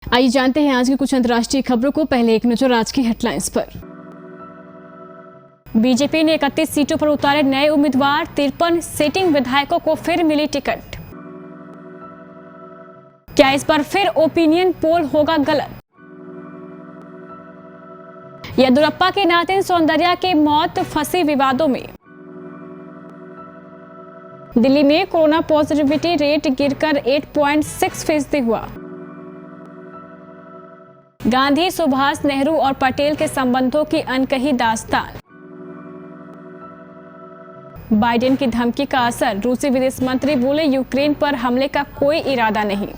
आइए जानते हैं आज की कुछ अंतर्राष्ट्रीय खबरों को। पहले एक नजर आज की हेडलाइंस पर। बीजेपी ने 31 सीटों पर उतारे नए उम्मीदवार, 53 सिटिंग विधायकों को फिर मिली टिकट। क्या इस बार फिर ओपिनियन पोल होगा गलत? येदियुरप्पा के नातिन सौंदर्या की मौत फंसी विवादों में। दिल्ली में कोरोना पॉजिटिविटी रेट गिरकर 8.6% हुआ। गांधी, सुभाष, नेहरू और पटेल के संबंधों की अनकही दास्तान। बाइडेन की धमकी का असर, रूसी विदेश मंत्री बोले यूक्रेन पर हमले का कोई इरादा नहीं।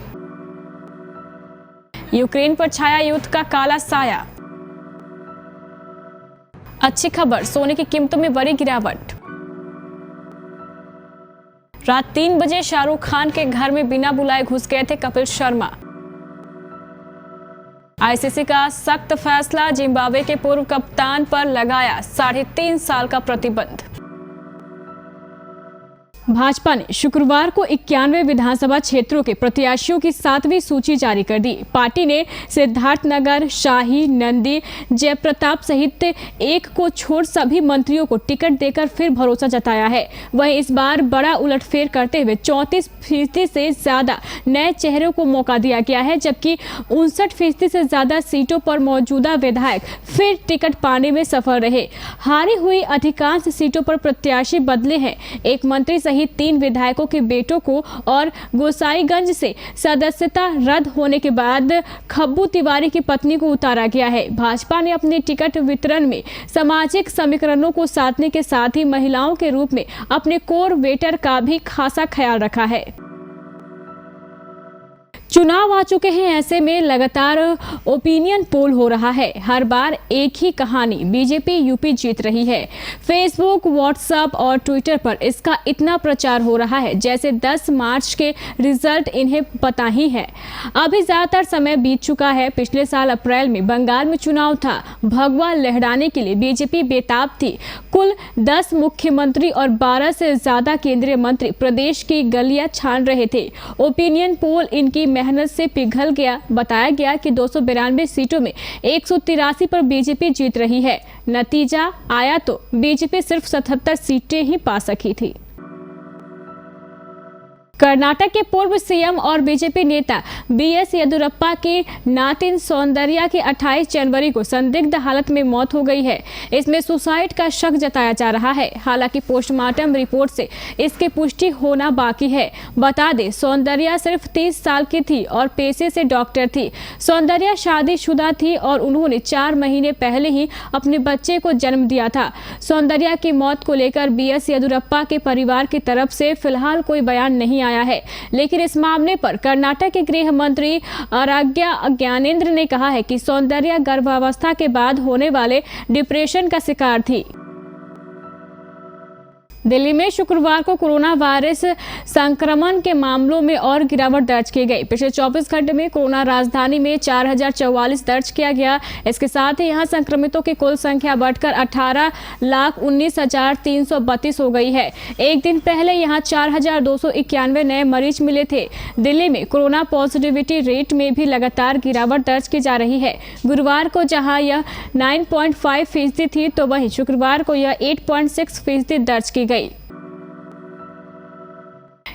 यूक्रेन पर छाया युद्ध का काला साया। अच्छी खबर, सोने की कीमतों में बड़ी गिरावट। रात 3 बजे शाहरुख खान के घर में बिना बुलाए घुस गए थे कपिल शर्मा। आईसीसी का सख्त फैसला, जिम्बाब्वे के पूर्व कप्तान पर लगाया 3.5 साल का प्रतिबंध। भाजपा ने शुक्रवार को 91 विधानसभा क्षेत्रों के प्रत्याशियों की 7वीं सूची जारी कर दी। पार्टी ने सिद्धार्थनगर, शाही, नंदी, जयप्रताप सहित एक को छोड़ सभी मंत्रियों को टिकट देकर फिर भरोसा जताया है। वहीं इस बार बड़ा उलटफेर करते हुए 34% से ज्यादा नए चेहरों को मौका दिया गया है, जबकि 59% से ज्यादा सीटों पर मौजूदा विधायक फिर टिकट पाने में सफल रहे। हारी हुई अधिकांश सीटों पर प्रत्याशी बदले हैं। एक मंत्री सहित 3 विधायकों के बेटों को और गोसाईगंज से सदस्यता रद्द होने के बाद खब्बू तिवारी की पत्नी को उतारा गया है। भाजपा ने अपने टिकट वितरण में सामाजिक समीकरणों को साधने के साथ ही महिलाओं के रूप में अपने कोर वेटर का भी खासा ख्याल रखा है। चुनाव आ चुके हैं, ऐसे में लगातार ओपिनियन पोल हो रहा है। हर बार एक ही कहानी, बीजेपी यूपी जीत रही है। फेसबुक, व्हाट्सएप और ट्विटर पर इसका इतना प्रचार हो रहा है जैसे 10 मार्च के रिजल्ट इन्हें पता ही है। अभी ज्यादातर समय बीत चुका है। पिछले साल अप्रैल में बंगाल में चुनाव था। भगवा लहराने के लिए बीजेपी बेताब थी। कुल 10 मुख्यमंत्री और 12 से ज्यादा केंद्रीय मंत्री प्रदेश की गलियां छान रहे थे। ओपिनियन पोल इनकी मेहनत से पिघल गया। बताया गया कि 292 सीटों में 183 पर बीजेपी जीत रही है। नतीजा आया तो बीजेपी सिर्फ 77 सीटें ही पा सकी थी। कर्नाटक के पूर्व सीएम और बीजेपी नेता बीएस येदियुरप्पा की नातिन सौंदर्या की 28 जनवरी को संदिग्ध हालत में मौत हो गई है। इसमें सुसाइड का शक जताया जा रहा है। हालांकि पोस्टमार्टम रिपोर्ट से इसकी पुष्टि होना बाकी है। बता दें, सौंदर्या सिर्फ 30 साल की थी और पेशे से डॉक्टर थी। सौंदर्या शादीशुदा थी और उन्होंने 4 महीने पहले ही अपने बच्चे को जन्म दिया था। सौंदर्या की मौत को लेकर बीएस येदियुरप्पा के परिवार की तरफ से फिलहाल कोई बयान नहीं आया है, लेकिन इस मामले पर कर्नाटक के गृह मंत्री आराग्या ज्ञानेंद्र ने कहा है कि सौंदर्या गर्भावस्था के बाद होने वाले डिप्रेशन का शिकार थी। दिल्ली में शुक्रवार को कोरोना वायरस संक्रमण के मामलों में और गिरावट दर्ज की गई। पिछले 24 घंटे में कोरोना राजधानी में 4044 दर्ज किया गया। इसके साथ ही यहां संक्रमितों की कुल संख्या बढ़कर 18,19,332 हो गई है। एक दिन पहले यहां 4,291 नए मरीज मिले थे। दिल्ली में कोरोना पॉजिटिविटी रेट में भी लगातार गिरावट दर्ज की जा रही है। गुरुवार को जहां यह 9.5% थी, तो वहीं शुक्रवार को यह 8.6% दर्ज की गई।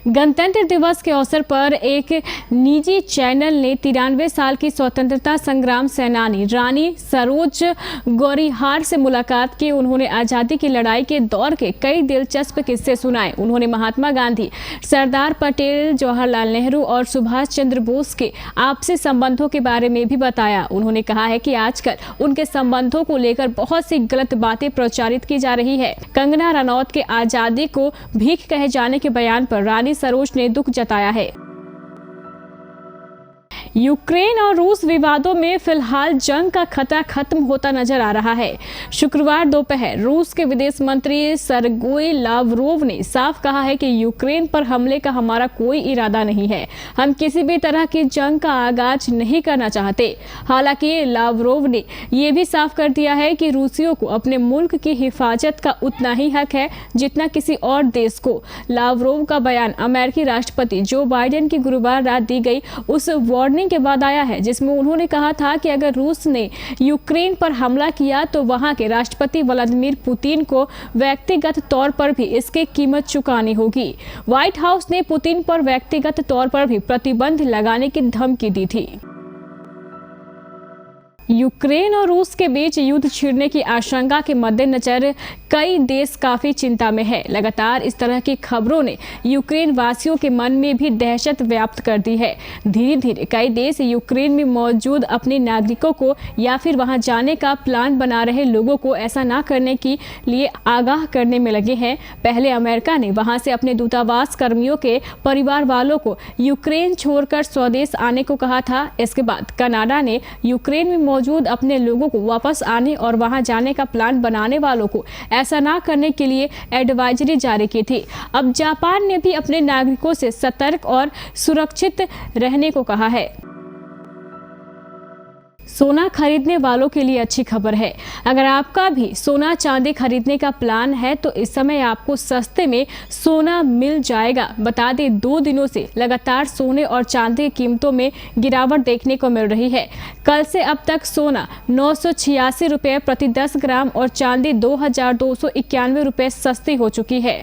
गणतंत्र दिवस के अवसर पर एक निजी चैनल ने 93 साल की स्वतंत्रता संग्राम सेनानी रानी सरोज गौरीहार से मुलाकात की। उन्होंने आज़ादी की लड़ाई के दौर के कई दिलचस्प किस्से सुनाए। उन्होंने महात्मा गांधी, सरदार पटेल, जवाहरलाल नेहरू और सुभाष चंद्र बोस के आपसी संबंधों के बारे में भी बताया। उन्होंने कहा है कि आजकल उनके संबंधों को लेकर बहुत सी गलत बातें प्रचारित की जा रही है। कंगना रनौत के आज़ादी को भीख कहे जाने के बयान पर रानी सरोज ने दुख जताया है। यूक्रेन और रूस विवादों में फिलहाल जंग का खतरा खत्म होता नजर आ रहा है। शुक्रवार दोपहर रूस के विदेश मंत्री सरगेई लावरोव ने साफ कहा है कि यूक्रेन पर हमले का हमारा कोई इरादा नहीं है। हम किसी भी तरह की जंग का आगाज नहीं करना चाहते। हालांकि लावरोव ने यह भी साफ कर दिया है कि रूसियों को अपने मुल्क की हिफाजत का उतना ही हक है जितना किसी और देश को। लावरोव का बयान अमेरिकी राष्ट्रपति जो बाइडेन की गुरुवार रात दी गई उस वार्निंग टिप्पणी के बाद आया है, जिसमें उन्होंने कहा था कि अगर रूस ने यूक्रेन पर हमला किया तो वहां के राष्ट्रपति व्लादिमीर पुतिन को व्यक्तिगत तौर पर भी इसकी कीमत चुकानी होगी। व्हाइट हाउस ने पुतिन पर व्यक्तिगत तौर पर भी प्रतिबंध लगाने की धमकी दी थी। यूक्रेन और रूस के बीच युद्ध छिड़ने की आशंका के मद्देनजर कई देश काफी चिंता में है। लगातार इस तरह की खबरों ने यूक्रेन वासियों के मन में भी दहशत व्याप्त कर दी है। धीरे धीरे कई देश यूक्रेन में मौजूद अपने नागरिकों को या फिर वहां जाने का प्लान बना रहे लोगों को ऐसा ना करने के लिए आगाह करने में लगे हैं। पहले अमेरिका ने वहां से अपने दूतावास कर्मियों के परिवार वालों को यूक्रेन छोड़कर स्वदेश आने को कहा था। इसके बाद कनाडा ने यूक्रेन में मौजूद अपने लोगों को वापस आने और वहां जाने का प्लान बनाने वालों को ऐसा ना करने के लिए एडवाइजरी जारी की थी। अब जापान ने भी अपने नागरिकों से सतर्क और सुरक्षित रहने को कहा है। सोना खरीदने वालों के लिए अच्छी खबर है। अगर आपका भी सोना चांदी खरीदने का प्लान है तो इस समय आपको सस्ते में सोना मिल जाएगा। बता दें, 2 दिनों से लगातार सोने और चांदी की कीमतों में गिरावट देखने को मिल रही है। कल से अब तक सोना 986 रुपये प्रति 10 ग्राम और चांदी 2291 रुपये सस्ती हो चुकी है।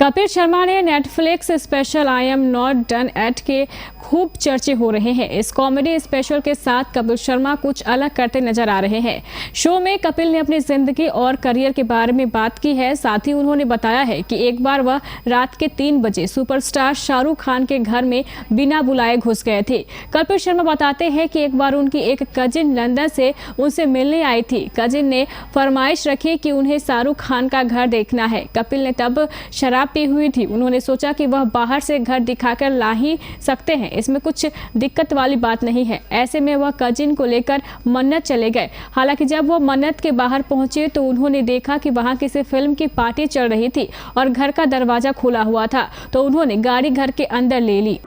कपिल शर्मा ने Netflix special I am not done at के खूब चर्चे हो रहे हैं। इस कॉमेडी स्पेशल के साथ कपिल शर्मा कुछ अलग करते नजर आ रहे हैं। शो में कपिल ने अपनी जिंदगी और करियर के बारे में बात की है। साथ ही उन्होंने बताया है कि एक बार वह रात के 3 बजे सुपरस्टार शाहरुख खान के घर में बिना बुलाए घुस गए थे। कपिल शर्मा बताते हैं कि एक बार उनकी एक कजिन लंदन से उनसे मिलने आई थी। कजिन ने फरमाइश रखी कि उन्हें शाहरुख खान का घर देखना है। कपिल ने तब शराब पी हुई थी। उन्होंने सोचा कि वह बाहर से घर दिखाकर ला ही सकते हैं, इसमें कुछ दिक्कत वाली बात नहीं है। ऐसे में वह कजिन को लेकर मन्नत चले गए। हालांकि जब वह मन्नत के बाहर पहुंचे तो उन्होंने देखा कि वहां किसी फिल्म की पार्टी चल रही थी और घर का दरवाजा खुला हुआ था, तो उन्होंने गाड़ी घर के अंदर ले ली।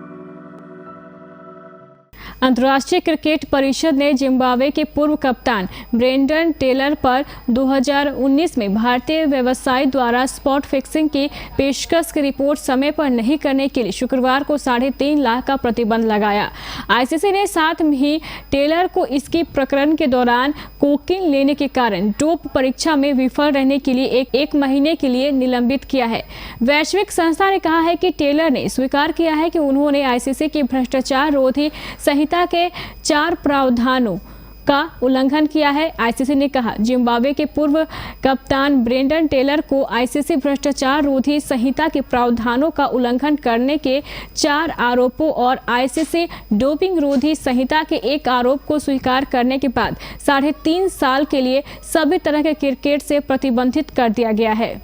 अंतर्राष्ट्रीय क्रिकेट परिषद ने जिम्बाब्वे के पूर्व कप्तान ब्रेंडन टेलर पर 2019 में भारतीय व्यवसायी द्वारा स्पॉट फिक्सिंग की पेशकश की रिपोर्ट समय पर नहीं करने के लिए शुक्रवार को 3.5 लाख का प्रतिबंध लगाया। आईसीसी ने साथ ही टेलर को इसकी प्रकरण के दौरान कोकीन लेने के कारण डोप परीक्षा में विफल रहने के लिए एक महीने के लिए निलंबित किया है। वैश्विक संस्था ने कहा है कि टेलर ने स्वीकार किया है कि उन्होंने आईसीसी की भ्रष्टाचार रोधी संहिता के 4 प्रावधानों का उल्लंघन किया है। आईसीसी ने कहा, जिम्बाब्वे के पूर्व कप्तान ब्रेंडन टेलर को आईसीसी भ्रष्टाचार रोधी संहिता के प्रावधानों का उल्लंघन करने के 4 आरोपों और आईसीसी डोपिंग रोधी संहिता के 1 आरोप को स्वीकार करने के बाद 3.5 साल के लिए सभी तरह के क्रिकेट से प्रतिबंधित कर दिया गया है।